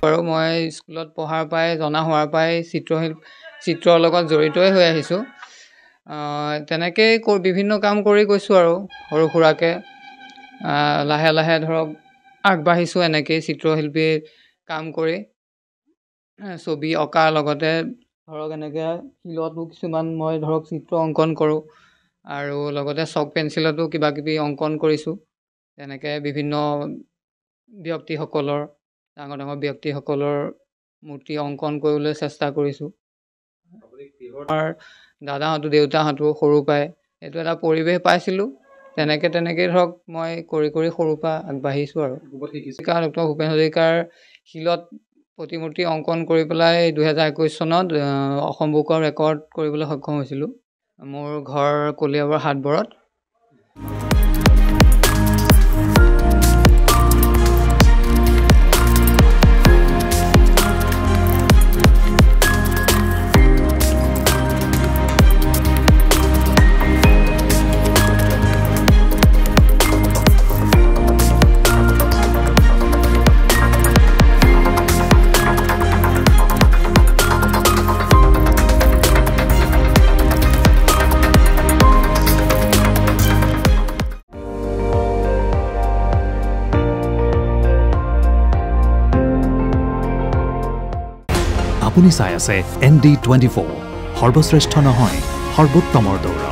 বাৰু মই স্কুলত পঢ়াৰ পৰাই জনা হোৱাৰ পৰাই চিত্ৰৰ লগত জড়িতই হৈ আহিছোঁ তেনেকেই বিভিন্ন কাম কৰি গৈছোঁ আৰু সৰু সুৰাকৈ লাহে লাহে ধৰক আগবাঢ়িছোঁ এনেকেই চিত্ৰশিল্পীৰ কাম কৰি ছবি অঁকাৰ লগতে ধৰক এনেকৈ শিলতো কিছুমান মই ধৰক চিত্ৰ অংকন কৰোঁ আৰু লগতে চক পেঞ্চিলতো কিবা কিবি অংকন কৰিছোঁ তেনেকৈ বিভিন্ন ব্যক্তিসকলৰ ডাঙৰ ডাঙৰ ব্যক্তিসকলৰ মূৰ্তি অংকন কৰিবলৈ চেষ্টা কৰিছোঁ আমাৰ দাদাহঁতো দেউতাহঁতো সৰুৰ পৰাই এইটো এটা পৰিৱেশ পাইছিলোঁ তেনেকৈ ধৰক মই কৰি সৰুৰ পৰা আগবাঢ়িছোঁ আৰু ডক্টৰ ভূপেন হাজৰিকাৰ শিলত প্ৰতিমূৰ্তি অংকন কৰি পেলাই 2021 চনত অসম বুক অফ ৰেকৰ্ড কৰিবলৈ সক্ষম হৈছিলোঁ মোৰ ঘৰ কলিয়াবৰ হাটবৰত আপুনি চাই আছে ND24 সৰ্বশ্ৰেষ্ঠ নহয় সৰ্বোত্তমৰ দৌৰা